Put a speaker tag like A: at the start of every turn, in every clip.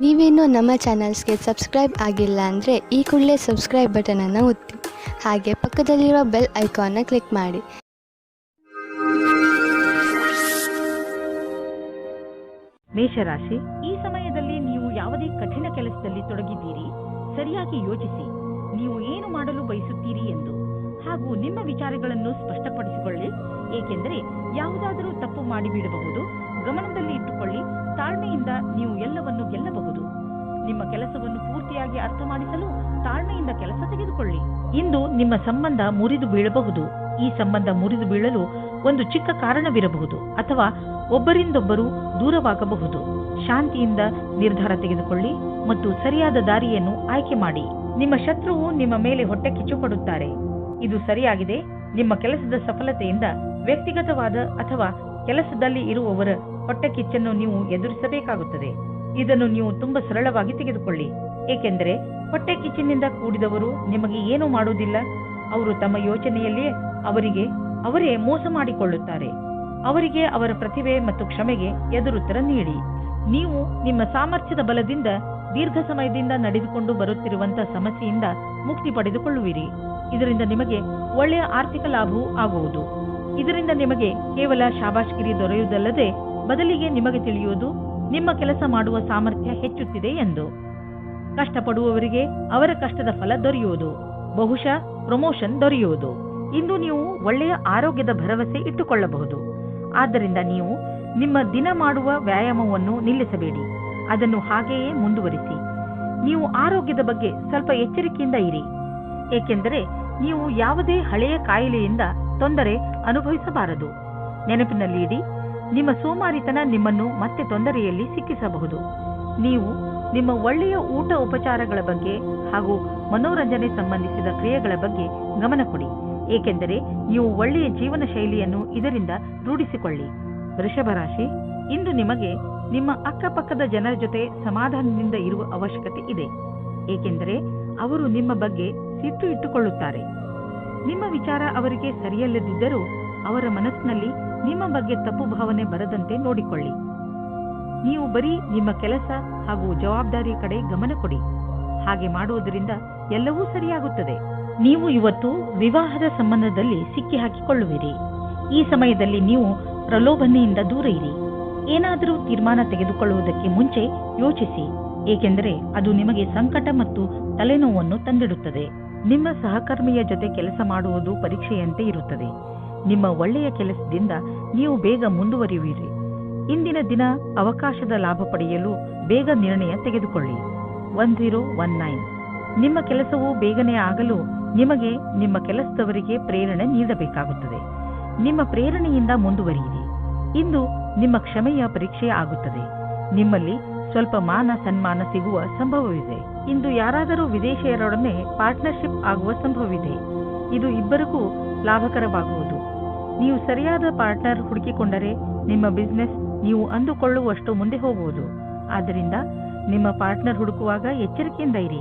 A: ನೀವೇನೂ ನಮ್ಮ ಚಾನಲ್ಸ್ಗೆ ಸಬ್ಸ್ಕ್ರೈಬ್ ಆಗಿಲ್ಲ ಅಂದರೆ ಈ ಕೂಡಲೇ ಸಬ್ಸ್ಕ್ರೈಬ್ ಬಟನನ್ನು ಒತ್ತಿ ಹಾಗೆ ಪಕ್ಕದಲ್ಲಿರುವ ಬೆಲ್ ಐಕಾನ್ನ ಕ್ಲಿಕ್ ಮಾಡಿ.
B: ಮೇಷರಾಶಿ, ಈ ಸಮಯದಲ್ಲಿ ನೀವು ಯಾವುದೇ ಕಠಿಣ ಕೆಲಸದಲ್ಲಿ ತೊಡಗಿದ್ದೀರಿ. ಸರಿಯಾಗಿ ಯೋಚಿಸಿ, ನೀವು ಏನು ಮಾಡಲು ಬಯಸುತ್ತೀರಿ ಎಂದು ಹಾಗೂ ನಿಮ್ಮ ವಿಚಾರಗಳನ್ನು ಸ್ಪಷ್ಟಪಡಿಸಿಕೊಳ್ಳಿ. ಏಕೆಂದರೆ ಯಾವುದಾದರೂ ತಪ್ಪು ಮಾಡಿಬಿಡಬಹುದು. ಗಮನದಲ್ಲಿ ಇಟ್ಟುಕೊಳ್ಳಿ, ತಾಳ್ಮೆಯಿಂದ ನೀವು ಎಲ್ಲವನ್ನು ಗೆಲ್ಲಬಹುದು. ನಿಮ್ಮ ಕೆಲಸವನ್ನು ಪೂರ್ತಿಯಾಗಿ ಅರ್ಥ ಮಾಡಿಸಲು ತಾಳ್ಮೆಯಿಂದ ಕೆಲಸ ತೆಗೆದುಕೊಳ್ಳಿ. ಇಂದು ನಿಮ್ಮ ಸಂಬಂಧ ಮುರಿದು ಬೀಳಬಹುದು. ಈ ಸಂಬಂಧ ಮುರಿದು ಬೀಳಲು ಒಂದು ಚಿಕ್ಕ ಕಾರಣವಿರಬಹುದು ಅಥವಾ ಒಬ್ಬರಿಂದೊಬ್ಬರು ದೂರವಾಗಬಹುದು. ಶಾಂತಿಯಿಂದ ನಿರ್ಧಾರ ತೆಗೆದುಕೊಳ್ಳಿ ಮತ್ತು ಸರಿಯಾದ ದಾರಿಯನ್ನು ಆಯ್ಕೆ ಮಾಡಿ. ನಿಮ್ಮ ಶತ್ರುವು ನಿಮ್ಮ ಮೇಲೆ ಹೊಟ್ಟೆ ಕಿಚ್ಚು ಪಡುತ್ತಾರೆ. ಇದು ಸರಿಯಾಗಿದೆ. ನಿಮ್ಮ ಕೆಲಸದ ಸಫಲತೆಯಿಂದ ವ್ಯಕ್ತಿಗತವಾದ ಅಥವಾ ಕೆಲಸದಲ್ಲಿ ಇರುವವರ ಹೊಟ್ಟೆ ಕಿಚ್ಚನ್ನು ನೀವು ಎದುರಿಸಬೇಕಾಗುತ್ತದೆ. ಇದನ್ನು ನೀವು ತುಂಬಾ ಸರಳವಾಗಿ ತೆಗೆದುಕೊಳ್ಳಿ. ಏಕೆಂದರೆ ಹೊಟ್ಟೆ ಕಿಚ್ಚಿನಿಂದ ಕೂಡಿದವರು ನಿಮಗೆ ಏನೂ ಮಾಡುವುದಿಲ್ಲ. ಅವರು ತಮ್ಮ ಯೋಚನೆಯಲ್ಲಿಯೇ ಅವರೇ ಮೋಸ ಮಾಡಿಕೊಳ್ಳುತ್ತಾರೆ. ಅವರಿಗೆ ಅವರ ಪ್ರತಿಭೆ ಮತ್ತು ಕ್ಷಮೆಗೆ ಎದುರುತ್ತರ ನೀಡಿ. ನೀವು ನಿಮ್ಮ ಸಾಮರ್ಥ್ಯದ ಬಲದಿಂದ ದೀರ್ಘ ಸಮಯದಿಂದ ನಡೆದುಕೊಂಡು ಬರುತ್ತಿರುವಂತಹ ಸಮಸ್ಯೆಯಿಂದ ಮುಕ್ತಿ ಪಡೆದುಕೊಳ್ಳುವಿರಿ. ಇದರಿಂದ ನಿಮಗೆ ಒಳ್ಳೆಯ ಆರ್ಥಿಕ ಲಾಭವೂ ಆಗುವುದು. ಇದರಿಂದ ನಿಮಗೆ ಕೇವಲ ಶಾಬಾಷ್ಗಿರಿ ದೊರೆಯುವುದಲ್ಲದೆ ಬದಲಿಗೆ ನಿಮಗೆ ತಿಳಿಯುವುದು ನಿಮ್ಮ ಕೆಲಸ ಮಾಡುವ ಸಾಮರ್ಥ್ಯ ಹೆಚ್ಚುತ್ತಿದೆ ಎಂದು. ಕಷ್ಟಪಡುವವರಿಗೆ ಅವರ ಕಷ್ಟದ ಫಲ ದೊರೆಯುವುದು. ಬಹುಶಃ ಪ್ರಮೋಷನ್ ದೊರೆಯುವುದು. ಇಂದು ನೀವು ಒಳ್ಳೆಯ ಆರೋಗ್ಯದ ಭರವಸೆ ಇಟ್ಟುಕೊಳ್ಳಬಹುದು. ಆದ್ದರಿಂದ ನೀವು ನಿಮ್ಮ ದಿನ ಮಾಡುವ ವ್ಯಾಯಾಮವನ್ನು ನಿಲ್ಲಿಸಬೇಡಿ. ಅದನ್ನು ಹಾಗೆಯೇ ಮುಂದುವರಿಸಿ. ನೀವು ಆರೋಗ್ಯದ ಬಗ್ಗೆ ಸ್ವಲ್ಪ ಎಚ್ಚರಿಕೆಯಿಂದ ಇರಿ. ಏಕೆಂದರೆ ನೀವು ಯಾವುದೇ ಹಳೆಯ ಕಾಯಿಲೆಯಿಂದ ತೊಂದರೆ ಅನುಭವಿಸಬಾರದು. ನೆನಪಿನಲ್ಲಿ ಇಡಿ, ನಿಮ್ಮ ಸೋಮಾರಿತನ ನಿಮ್ಮನ್ನು ಮತ್ತೆ ತೊಂದರೆಯಲ್ಲಿ ಸಿಕ್ಕಿಸಬಹುದು. ನೀವು ನಿಮ್ಮ ಒಳ್ಳೆಯ ಊಟ ಉಪಚಾರಗಳ ಬಗ್ಗೆ ಹಾಗೂ ಮನೋರಂಜನೆ ಸಂಬಂಧಿಸಿದ ಕ್ರಿಯೆಗಳ ಬಗ್ಗೆ ಗಮನ ಕೊಡಿ. ಏಕೆಂದರೆ ನೀವು ಒಳ್ಳೆಯ ಜೀವನ ಶೈಲಿಯನ್ನು ಇದರಿಂದ ರೂಢಿಸಿಕೊಳ್ಳಿ. ವೃಷಭ ರಾಶಿ, ಇಂದು ನಿಮಗೆ ನಿಮ್ಮ ಅಕ್ಕಪಕ್ಕದ ಜನರ ಜೊತೆ ಸಮಾಧಾನದಿಂದ ಇರುವ ಅವಶ್ಯಕತೆ ಇದೆ. ಏಕೆಂದರೆ ಅವರು ನಿಮ್ಮ ಬಗ್ಗೆ ಸಿಟ್ಟು ಇಟ್ಟುಕೊಳ್ಳುತ್ತಾರೆ. ನಿಮ್ಮ ವಿಚಾರ ಅವರಿಗೆ ಸರಿಯಲ್ಲದಿದ್ದರೂ ಅವರ ಮನಸ್ಸಿನಲ್ಲಿ ನಿಮ್ಮ ಬಗ್ಗೆ ತಪ್ಪು ಭಾವನೆ ಬರದಂತೆ ನೋಡಿಕೊಳ್ಳಿ. ನೀವು ಬರೀ ನಿಮ್ಮ ಕೆಲಸ ಹಾಗೂ ಜವಾಬ್ದಾರಿ ಕಡೆ ಗಮನ ಕೊಡಿ. ಹಾಗೆ ಮಾಡುವುದರಿಂದ ಎಲ್ಲವೂ ಸರಿಯಾಗುತ್ತದೆ. ನೀವು ಇವತ್ತು ವಿವಾಹದ ಸಂಬಂಧದಲ್ಲಿ ಸಿಕ್ಕಿ ಹಾಕಿಕೊಳ್ಳುವಿರಿ. ಈ ಸಮಯದಲ್ಲಿ ನೀವು ಪ್ರಲೋಭನೆಯಿಂದ ದೂರ ಇರಿ. ಏನಾದರೂ ತೀರ್ಮಾನ ತೆಗೆದುಕೊಳ್ಳುವುದಕ್ಕೆ ಮುಂಚೆ ಯೋಚಿಸಿ. ಏಕೆಂದರೆ ಅದು ನಿಮಗೆ ಸಂಕಟ ಮತ್ತು ತಲೆನೋವನ್ನು ತಂದಿಡುತ್ತದೆ. ನಿಮ್ಮ ಸಹಕರ್ಮಿಯ ಜೊತೆ ಕೆಲಸ ಮಾಡುವುದು ಪರೀಕ್ಷೆಯಂತೆ ಇರುತ್ತದೆ. ನಿಮ್ಮ ಒಳ್ಳೆಯ ಕೆಲಸದಿಂದ ನೀವು ಬೇಗ ಮುಂದುವರಿಯುವಿರಿ. ಇಂದಿನ ದಿನ ಅವಕಾಶದ ಲಾಭ ಪಡೆಯಲು ಬೇಗ ನಿರ್ಣಯ ತೆಗೆದುಕೊಳ್ಳಿ. 1019. ನಿಮ್ಮ ಕೆಲಸವು ಬೇಗನೆ ಆಗಲು ನಿಮಗೆ ನಿಮ್ಮ ಕೆಲಸದವರಿಗೆ ಪ್ರೇರಣೆ ನೀಡಬೇಕಾಗುತ್ತದೆ. ನಿಮ್ಮ ಪ್ರೇರಣೆಯಿಂದ ಮುಂದುವರಿಯಿರಿ. ಇಂದು ನಿಮ್ಮ ಕ್ಷಮೆಯ ಪರೀಕ್ಷೆ ಆಗುತ್ತದೆ. ನಿಮ್ಮಲ್ಲಿ ಸ್ವಲ್ಪ ಮಾನ ಸನ್ಮಾನ ಸಿಗುವ ಸಂಭವವಿದೆ. ಇಂದು ಯಾರಾದರೂ ವಿದೇಶಿಯರೊಡನೆ ಪಾರ್ಟ್ನರ್ಶಿಪ್ ಆಗುವ ಸಂಭವವಿದೆ. ಇದು ಇಬ್ಬರಿಗೂ ಲಾಭಕರವಾಗುವುದು. ನೀವು ಸರಿಯಾದ ಪಾರ್ಟ್ನರ್ ಹುಡುಕಿಕೊಂಡರೆ ನಿಮ್ಮ ಬಿಸಿನೆಸ್ ನೀವು ಅಂದುಕೊಳ್ಳುವಷ್ಟು ಮುಂದೆ ಹೋಗುವುದು. ಆದ್ದರಿಂದ ನಿಮ್ಮ ಪಾರ್ಟ್ನರ್ ಹುಡುಕುವಾಗ ಎಚ್ಚರಿಕೆಯಿಂದ ಇರಿ.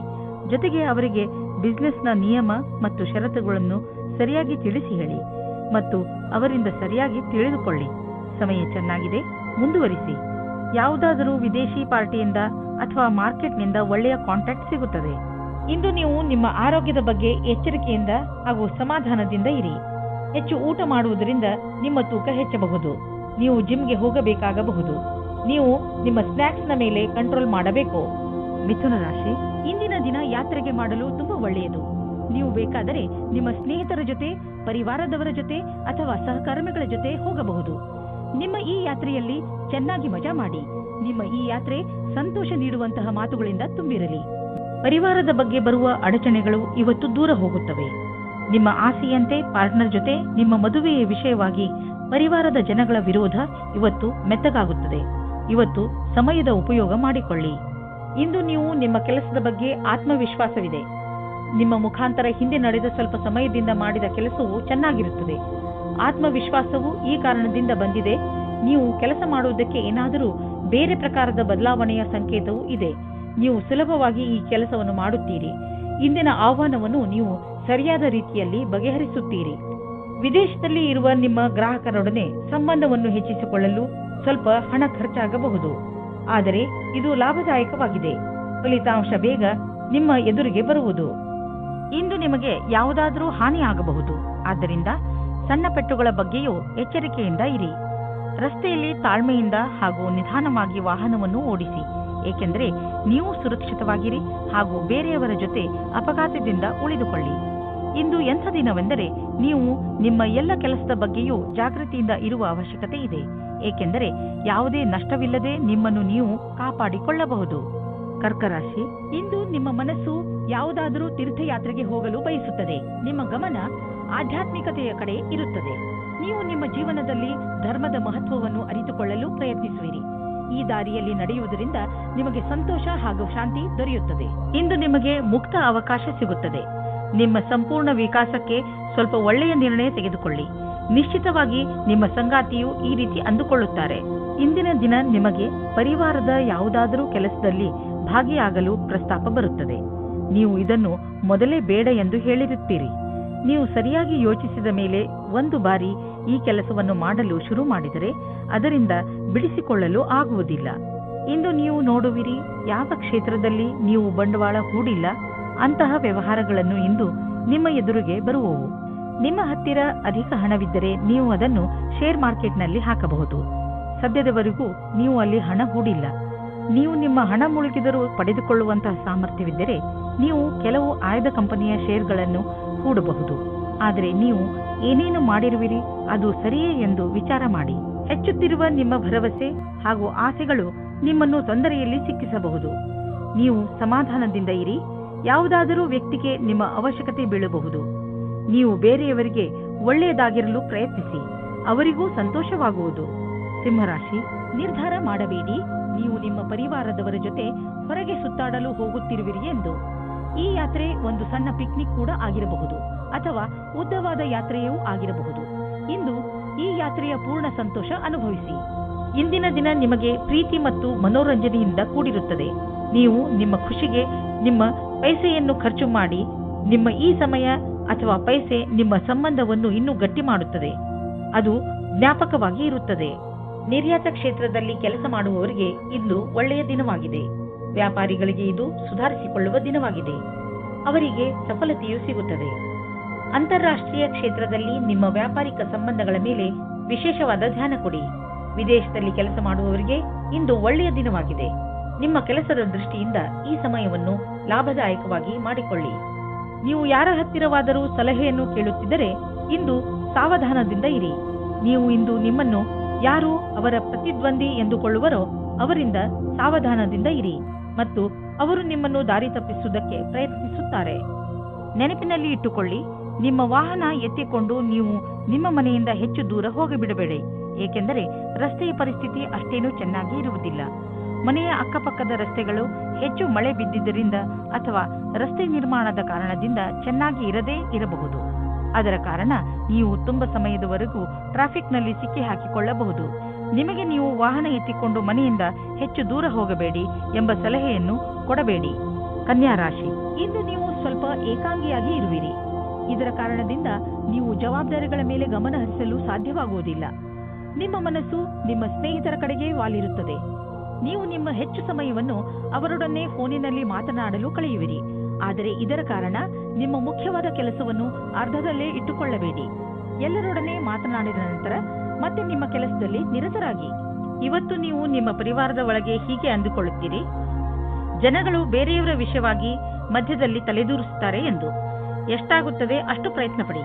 B: ಜೊತೆಗೆ ಅವರಿಗೆ ಬಿಸಿನೆಸ್ನ ನಿಯಮ ಮತ್ತು ಷರತ್ತುಗಳನ್ನು ಸರಿಯಾಗಿ ತಿಳಿಸಿ ಹೇಳಿ ಮತ್ತು ಅವರಿಂದ ಸರಿಯಾಗಿ ತಿಳಿದುಕೊಳ್ಳಿ. ಸಮಯ ಚೆನ್ನಾಗಿದೆ, ಮುಂದುವರಿಸಿ. ಯಾವುದಾದರೂ ವಿದೇಶಿ ಪಾರ್ಟಿಯಿಂದ ಅಥವಾ ಮಾರ್ಕೆಟ್ನಿಂದ ಒಳ್ಳೆಯ ಕಾಂಟ್ಯಾಕ್ಟ್ ಸಿಗುತ್ತದೆ. ಇಂದು ನೀವು ನಿಮ್ಮ ಆರೋಗ್ಯದ ಬಗ್ಗೆ ಎಚ್ಚರಿಕೆಯಿಂದ ಹಾಗೂ ಸಮಾಧಾನದಿಂದ ಇರಿ. ಹೆಚ್ಚು ಊಟ ಮಾಡುವುದರಿಂದ ನಿಮ್ಮ ತೂಕ ಹೆಚ್ಚಬಹುದು. ನೀವು ಜಿಮ್ಗೆ ಹೋಗಬೇಕಾಗಬಹುದು. ನೀವು ನಿಮ್ಮ ಸ್ನ್ಯಾಕ್ಸ್ನ ಮೇಲೆ ಕಂಟ್ರೋಲ್ ಮಾಡಬೇಕು. ಮಿಥುನ ರಾಶಿ, ಇಂದಿನ ದಿನ ಯಾತ್ರೆಗೆ ಮಾಡಲು ತುಂಬಾ ಒಳ್ಳೆಯದು. ನೀವು ಬೇಕಾದರೆ ನಿಮ್ಮ ಸ್ನೇಹಿತರ ಜೊತೆ, ಪರಿವಾರದವರ ಜೊತೆ ಅಥವಾ ಸಹಕರ್ಮಿಗಳ ಜೊತೆ ಹೋಗಬಹುದು. ನಿಮ್ಮ ಈ ಯಾತ್ರೆಯಲ್ಲಿ ಚೆನ್ನಾಗಿ ಮಜಾ ಮಾಡಿ. ನಿಮ್ಮ ಈ ಯಾತ್ರೆ ಸಂತೋಷ ನೀಡುವಂತಹ ಮಾತುಗಳಿಂದ ತುಂಬಿರಲಿ. ಪರಿವಾರದ ಬಗ್ಗೆ ಬರುವ ಅಡಚಣೆಗಳು ಇವತ್ತು ದೂರ ಹೋಗುತ್ತವೆ. ನಿಮ್ಮ ಆಸೆಯಂತೆ ಪಾರ್ಟ್ನರ್ ಜೊತೆ ನಿಮ್ಮ ಮದುವೆಯ ವಿಷಯವಾಗಿ ಪರಿವಾರದ ಜನಗಳ ವಿರೋಧ ಇವತ್ತು ಮೆತ್ತಗಾಗುತ್ತದೆ. ಇವತ್ತು ಸಮಯದ ಉಪಯೋಗ ಮಾಡಿಕೊಳ್ಳಿ. ಇಂದು ನೀವು ನಿಮ್ಮ ಕೆಲಸದ ಬಗ್ಗೆ ಆತ್ಮವಿಶ್ವಾಸವಿದೆ. ನಿಮ್ಮ ಮುಖಾಂತರ ಹಿಂದೆ ನಡೆದ ಸ್ವಲ್ಪ ಸಮಯದಿಂದ ಮಾಡಿದ ಕೆಲಸವು ಚೆನ್ನಾಗಿರುತ್ತದೆ. ಆತ್ಮವಿಶ್ವಾಸವು ಈ ಕಾರಣದಿಂದ ಬಂದಿದೆ. ನೀವು ಕೆಲಸ ಮಾಡುವುದಕ್ಕೆ ಏನಾದರೂ ಬೇರೆ ಪ್ರಕಾರದ ಬದಲಾವಣೆಯ ಸಂಕೇತವೂ ಇದೆ. ನೀವು ಸುಲಭವಾಗಿ ಈ ಕೆಲಸವನ್ನು ಮಾಡುತ್ತೀರಿ. ಇಂದಿನ ಆಹ್ವಾನವನ್ನು ನೀವು ಸರಿಯಾದ ರೀತಿಯಲ್ಲಿ ಬಗೆಹರಿಸುತ್ತೀರಿ. ವಿದೇಶದಲ್ಲಿ ಇರುವ ನಿಮ್ಮ ಗ್ರಾಹಕರೊಡನೆ ಸಂಬಂಧವನ್ನು ಹೆಚ್ಚಿಸಿಕೊಳ್ಳಲು ಸ್ವಲ್ಪ ಹಣ ಖರ್ಚಾಗಬಹುದು. ಆದರೆ ಇದು ಲಾಭದಾಯಕವಾಗಿದೆ. ಫಲಿತಾಂಶ ಬೇಗ ನಿಮ್ಮ ಎದುರಿಗೆ ಬರುವುದು. ಇಂದು ನಿಮಗೆ ಯಾವುದಾದರೂ ಹಾನಿಯಾಗಬಹುದು. ಆದ್ದರಿಂದ ಸಣ್ಣ ಪೆಟ್ಟುಗಳ ಬಗ್ಗೆಯೂ ಎಚ್ಚರಿಕೆಯಿಂದ ಇರಿ. ರಸ್ತೆಯಲ್ಲಿ ತಾಳ್ಮೆಯಿಂದ ಹಾಗೂ ನಿಧಾನವಾಗಿ ವಾಹನವನ್ನು ಓಡಿಸಿ, ಏಕೆಂದರೆ ನೀವು ಸುರಕ್ಷಿತವಾಗಿರಿ ಹಾಗೂ ಬೇರೆಯವರ ಜೊತೆ ಅಪಘಾತದಿಂದ ಉಳಿದುಕೊಳ್ಳಿ. ಇಂದು ಎಂಥ ದಿನವೆಂದರೆ ನೀವು ನಿಮ್ಮ ಎಲ್ಲ ಕೆಲಸದ ಬಗ್ಗೆಯೂ ಜಾಗೃತಿಯಿಂದ ಇರುವ ಅವಶ್ಯಕತೆ ಇದೆ, ಏಕೆಂದರೆ ಯಾವುದೇ ನಷ್ಟವಿಲ್ಲದೆ ನಿಮ್ಮನ್ನು ನೀವು ಕಾಪಾಡಿಕೊಳ್ಳಬಹುದು. ಕರ್ಕರಾಶಿ, ಇಂದು ನಿಮ್ಮ ಮನಸ್ಸು ಯಾವುದಾದರೂ ತೀರ್ಥಯಾತ್ರೆಗೆ ಹೋಗಲು ಬಯಸುತ್ತದೆ. ನಿಮ್ಮ ಗಮನ ಆಧ್ಯಾತ್ಮಿಕತೆಯ ಕಡೆ ಇರುತ್ತದೆ. ನೀವು ನಿಮ್ಮ ಜೀವನದಲ್ಲಿ ಧರ್ಮದ ಮಹತ್ವವನ್ನು ಅರಿತುಕೊಳ್ಳಲು ಪ್ರಯತ್ನಿಸುವಿರಿ. ಈ ದಾರಿಯಲ್ಲಿ ನಡೆಯುವುದರಿಂದ ನಿಮಗೆ ಸಂತೋಷ ಹಾಗೂ ಶಾಂತಿ ದೊರೆಯುತ್ತದೆ. ಇಂದು ನಿಮಗೆ ಮುಕ್ತ ಅವಕಾಶ ಸಿಗುತ್ತದೆ. ನಿಮ್ಮ ಸಂಪೂರ್ಣ ವಿಕಾಸಕ್ಕೆ ಸ್ವಲ್ಪ ಒಳ್ಳೆಯ ನಿರ್ಣಯ ತೆಗೆದುಕೊಳ್ಳಿ. ನಿಶ್ಚಿತವಾಗಿ ನಿಮ್ಮ ಸಂಗಾತಿಯು ಈ ರೀತಿ ಅಂದುಕೊಳ್ಳುತ್ತಾರೆ. ಇಂದಿನ ದಿನ ನಿಮಗೆ ಪರಿವಾರದ ಯಾವುದಾದರೂ ಕೆಲಸದಲ್ಲಿ ಭಾಗಿಯಾಗಲು ಪ್ರಸ್ತಾಪ ಬರುತ್ತದೆ. ನೀವು ಇದನ್ನು ಮೊದಲೇ ಬೇಡ ಎಂದು ಹೇಳಿರುತ್ತೀರಿ. ನೀವು ಸರಿಯಾಗಿ ಯೋಚಿಸಿದ ಮೇಲೆ ಒಂದು ಬಾರಿ ಈ ಕೆಲಸವನ್ನು ಮಾಡಲು ಶುರು ಮಾಡಿದರೆ ಅದರಿಂದ ಬಿಡಿಸಿಕೊಳ್ಳಲು ಆಗುವುದಿಲ್ಲ. ಇಂದು ನೀವು ನೋಡುವಿರಿ, ಯಾವ ಕ್ಷೇತ್ರದಲ್ಲಿ ನೀವು ಬಂಡವಾಳ ಹೂಡಿಲ್ಲ ಅಂತಹ ವ್ಯವಹಾರಗಳನ್ನು ಇಂದು ನಿಮ್ಮ ಎದುರಿಗೆ ಬರುವವು. ನಿಮ್ಮ ಹತ್ತಿರ ಅಧಿಕ ಹಣವಿದ್ದರೆ ನೀವು ಅದನ್ನು ಶೇರ್ ಮಾರ್ಕೆಟ್ನಲ್ಲಿ ಹಾಕಬಹುದು. ಸದ್ಯದವರೆಗೂ ನೀವು ಅಲ್ಲಿ ಹಣ ಹೂಡಿಲ್ಲ. ನೀವು ನಿಮ್ಮ ಹಣ ಮುಳುಗಿದರೂ ಪಡೆದುಕೊಳ್ಳುವಂತಹ ಸಾಮರ್ಥ್ಯವಿದ್ದರೆ ನೀವು ಕೆಲವು ಆಯ್ದ ಕಂಪನಿಯ ಶೇರ್ಗಳನ್ನು ಹೂಡಬಹುದು. ಆದರೆ ನೀವು ಏನೇನು ಮಾಡಿರುವಿರಿ ಅದು ಸರಿಯೇ ಎಂದು ವಿಚಾರ ಮಾಡಿ. ಹೆಚ್ಚುತ್ತಿರುವ ನಿಮ್ಮ ಭರವಸೆ ಹಾಗೂ ಆಸೆಗಳು ನಿಮ್ಮನ್ನು ತೊಂದರೆಯಲ್ಲಿ ಸಿಕ್ಕಿಸಬಹುದು. ನೀವು ಸಮಾಧಾನದಿಂದ ಇರಿ. ಯಾವುದಾದರೂ ವ್ಯಕ್ತಿಗೆ ನಿಮ್ಮ ಅವಶ್ಯಕತೆ ಬೀಳಬಹುದು. ನೀವು ಬೇರೆಯವರಿಗೆ ಒಳ್ಳೆಯದಾಗಿರಲು ಪ್ರಯತ್ನಿಸಿ, ಅವರಿಗೂ ಸಂತೋಷವಾಗುವುದು. ಸಿಂಹರಾಶಿ, ನಿರ್ಧಾರ ಮಾಡಬೇಡಿ. ನೀವು ನಿಮ್ಮ ಪರಿವಾರದವರ ಜೊತೆ ಹೊರಗೆ ಸುತ್ತಾಡಲು ಹೋಗುತ್ತಿರುವಿರಿ ಎಂದು. ಈ ಯಾತ್ರೆ ಒಂದು ಸಣ್ಣ ಪಿಕ್ನಿಕ್ ಕೂಡ ಆಗಿರಬಹುದು ಅಥವಾ ಉದ್ದವಾದ ಯಾತ್ರೆಯೂ ಆಗಿರಬಹುದು. ಇಂದು ಈ ಯಾತ್ರೆಯ ಪೂರ್ಣ ಸಂತೋಷ ಅನುಭವಿಸಿ. ಇಂದಿನ ದಿನ ನಿಮಗೆ ಪ್ರೀತಿ ಮತ್ತು ಮನೋರಂಜನೆಯಿಂದ ಕೂಡಿರುತ್ತದೆ. ನೀವು ನಿಮ್ಮ ಖುಷಿಗೆ ನಿಮ್ಮ ಪೈಸೆಯನ್ನು ಖರ್ಚು ಮಾಡಿ. ನಿಮ್ಮ ಈ ಸಮಯ ಅಥವಾ ಪೈಸೆ ನಿಮ್ಮ ಸಂಬಂಧವನ್ನು ಇನ್ನೂ ಗಟ್ಟಿ ಮಾಡುತ್ತದೆ. ಅದು ಜ್ಞಾಪಕವಾಗಿ ಇರುತ್ತದೆ. ನಿರ್ಯಾತ ಕ್ಷೇತ್ರದಲ್ಲಿ ಕೆಲಸ ಮಾಡುವವರಿಗೆ ಇಂದು ಒಳ್ಳೆಯ ದಿನವಾಗಿದೆ. ವ್ಯಾಪಾರಿಗಳಿಗೆ ಇದು ಸುಧಾರಿಸಿಕೊಳ್ಳುವ ದಿನವಾಗಿದೆ. ಅವರಿಗೆ ಸಫಲತೆಯೂ ಸಿಗುತ್ತದೆ. ಅಂತಾರಾಷ್ಟ್ರೀಯ ಕ್ಷೇತ್ರದಲ್ಲಿ ನಿಮ್ಮ ವ್ಯಾಪಾರಿಕ ಸಂಬಂಧಗಳ ಮೇಲೆ ವಿಶೇಷವಾದ ಧ್ಯಾನ ಕೊಡಿ. ವಿದೇಶದಲ್ಲಿ ಕೆಲಸ ಮಾಡುವವರಿಗೆ ಇಂದು ಒಳ್ಳೆಯ ದಿನವಾಗಿದೆ. ನಿಮ್ಮ ಕೆಲಸದ ದೃಷ್ಟಿಯಿಂದ ಈ ಸಮಯವನ್ನು ಲಾಭದಾಯಕವಾಗಿ ಮಾಡಿಕೊಳ್ಳಿ. ನೀವು ಯಾರ ಹತ್ತಿರವಾದರೂ ಸಲಹೆಯನ್ನು ಕೇಳುತ್ತಿದ್ದರೆ ಇಂದು ಸಾವಧಾನದಿಂದ ಇರಿ. ನೀವು ಇಂದು ನಿಮ್ಮನ್ನು ಯಾರು ಅವರ ಪ್ರತಿದ್ವಂದಿ ಎಂದುಕೊಳ್ಳುವರೋ ಅವರಿಂದ ಸಾವಧಾನದಿಂದ ಇರಿ ಮತ್ತು ಅವರು ನಿಮ್ಮನ್ನು ದಾರಿ ತಪ್ಪಿಸುವುದಕ್ಕೆ ಪ್ರಯತ್ನಿಸುತ್ತಾರೆ. ನೆನಪಿನಲ್ಲಿ ಇಟ್ಟುಕೊಳ್ಳಿ, ನಿಮ್ಮ ವಾಹನ ಎತ್ತಿಕೊಂಡು ನೀವು ನಿಮ್ಮ ಮನೆಯಿಂದ ಹೆಚ್ಚು ದೂರ ಹೋಗಿಬಿಡಬೇಡಿ, ಏಕೆಂದರೆ ರಸ್ತೆಯ ಪರಿಸ್ಥಿತಿ ಅಷ್ಟೇನೂ ಚೆನ್ನಾಗಿ ಇರುವುದಿಲ್ಲ. ಮನೆಯ ಅಕ್ಕಪಕ್ಕದ ರಸ್ತೆಗಳು ಹೆಚ್ಚು ಮಳೆ ಬಿದ್ದಿದ್ದರಿಂದ ಅಥವಾ ರಸ್ತೆ ನಿರ್ಮಾಣದ ಕಾರಣದಿಂದ ಚೆನ್ನಾಗಿ ಇರದೇ ಇರಬಹುದು. ಅದರ ಕಾರಣ ನೀವು ತುಂಬ ಸಮಯದವರೆಗೂ ಟ್ರಾಫಿಕ್ನಲ್ಲಿ ಸಿಕ್ಕಿ ಹಾಕಿಕೊಳ್ಳಬಹುದು. ನಿಮಗೆ ನೀವು ವಾಹನ ಎತ್ತಿಕೊಂಡು ಮನೆಯಿಂದ ಹೆಚ್ಚು ದೂರ ಹೋಗಬೇಡಿ ಎಂಬ ಸಲಹೆಯನ್ನು ಕೊಡಬೇಡಿ. ಕನ್ಯಾ ರಾಶಿ, ಇಂದು ನೀವು ಸ್ವಲ್ಪ ಏಕಾಂಗಿಯಾಗಿ ಇರುವಿರಿ. ಇದರ ಕಾರಣದಿಂದ ನೀವು ಜವಾಬ್ದಾರಿಗಳ ಮೇಲೆ ಗಮನ ಹರಿಸಲು ಸಾಧ್ಯವಾಗುವುದಿಲ್ಲ. ನಿಮ್ಮ ಮನಸ್ಸು ನಿಮ್ಮ ಸ್ನೇಹಿತರ ಕಡೆಗೆ ವಾಲಿರುತ್ತದೆ. ನೀವು ನಿಮ್ಮ ಹೆಚ್ಚು ಸಮಯವನ್ನು ಅವರೊಡನೆ ಫೋನಿನಲ್ಲಿ ಮಾತನಾಡಲು ಕಳೆಯುವಿರಿ. ಆದರೆ ಇದರ ಕಾರಣ ನಿಮ್ಮ ಮುಖ್ಯವಾದ ಕೆಲಸವನ್ನು ಅರ್ಧದಲ್ಲೇ ಇಟ್ಟುಕೊಳ್ಳಬೇಡಿ. ಎಲ್ಲರೊಡನೆ ಮಾತನಾಡಿದ ನಂತರ ಮತ್ತೆ ನಿಮ್ಮ ಕೆಲಸದಲ್ಲಿ ನಿರತರಾಗಿ. ಇವತ್ತು ನೀವು ನಿಮ್ಮ ಪರಿವಾರದ ಒಳಗೆ ಹೀಗೆ ಅಂದುಕೊಳ್ಳುತ್ತೀರಿ, ಜನಗಳು ಬೇರೆಯವರ ವಿಷಯವಾಗಿ ಮಧ್ಯದಲ್ಲಿ ತಲೆದೂರಿಸುತ್ತಾರೆ ಎಂದು. ಎಷ್ಟಾಗುತ್ತದೆ ಅಷ್ಟು ಪ್ರಯತ್ನ ಪಡಿ.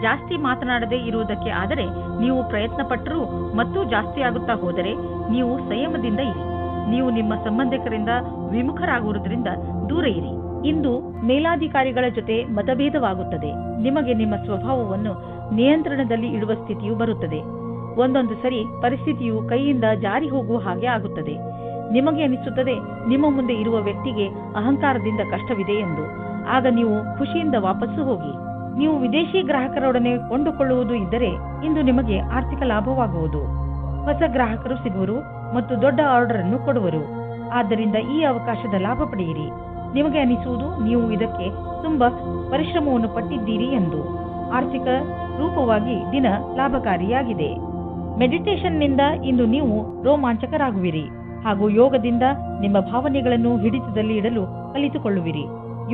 B: ಜಾಸ್ತಿ ಮಾತನಾಡದೇ ಇರುವುದಕ್ಕೆ ಆದರೆ ನೀವು ಪ್ರಯತ್ನ ಪಟ್ಟರೂ ಮತ್ತು ಜಾಸ್ತಿ ಆಗುತ್ತಾ ಹೋದರೆ ನೀವು ಸಂಯಮದಿಂದ ಇರಿ. ನೀವು ನಿಮ್ಮ ಸಂಬಂಧಿಕರಿಂದ ವಿಮುಖರಾಗುವುದರಿಂದ ದೂರ ಇರಿ. ಇಂದು ಮೇಲಾಧಿಕಾರಿಗಳ ಜೊತೆ ಮತಭೇದವಾಗುತ್ತದೆ. ನಿಮಗೆ ನಿಮ್ಮ ಸ್ವಭಾವವನ್ನು ನಿಯಂತ್ರಣದಲ್ಲಿ ಇಡುವ ಸ್ಥಿತಿಯು ಬರುತ್ತದೆ. ಒಂದೊಂದು ಸರಿ ಪರಿಸ್ಥಿತಿಯು ಕೈಯಿಂದ ಜಾರಿ ಹೋಗುವ ಹಾಗೆ ಆಗುತ್ತದೆ. ನಿಮಗೆ ಅನಿಸುತ್ತದೆ ನಿಮ್ಮ ಮುಂದೆ ಇರುವ ವ್ಯಕ್ತಿಗೆ ಅಹಂಕಾರದಿಂದ ಕಷ್ಟವಿದೆ ಎಂದು. ಆಗ ನೀವು ಖುಷಿಯಿಂದ ವಾಪಸ್ಸು ಹೋಗಿ. ನೀವು ವಿದೇಶಿ ಗ್ರಾಹಕರೊಡನೆ ಕೊಂಡುಕೊಳ್ಳುವುದು ಇದ್ದರೆ ಇಂದು ನಿಮಗೆ ಆರ್ಥಿಕ ಲಾಭವಾಗುವುದು. ಹೊಸ ಗ್ರಾಹಕರು ಸಿಗುವರು ಮತ್ತು ದೊಡ್ಡ ಆರ್ಡರ್ ಅನ್ನು ಕೊಡುವರು. ಆದ್ದರಿಂದ ಈ ಅವಕಾಶದ ಲಾಭ ಪಡೆಯಿರಿ. ನಿಮಗೆ ಅನಿಸುವುದು ನೀವು ಇದಕ್ಕೆ ತುಂಬಾ ಪರಿಶ್ರಮವನ್ನು ಪಟ್ಟಿದ್ದೀರಿ ಎಂದು. ಆರ್ಥಿಕ ರೂಪವಾಗಿ ದಿನ ಲಾಭಕಾರಿಯಾಗಿದೆ. ಮೆಡಿಟೇಷನ್ನಿಂದ ಇಂದು ನೀವು ರೋಮಾಂಚಕರಾಗುವಿರಿ. ಹಾಗೂ ಯೋಗದಿಂದ ನಿಮ್ಮ ಭಾವನೆಗಳನ್ನು ಹಿಡಿತದಲ್ಲಿ ಇಡಲು ಕಲಿತುಕೊಳ್ಳುವಿರಿ.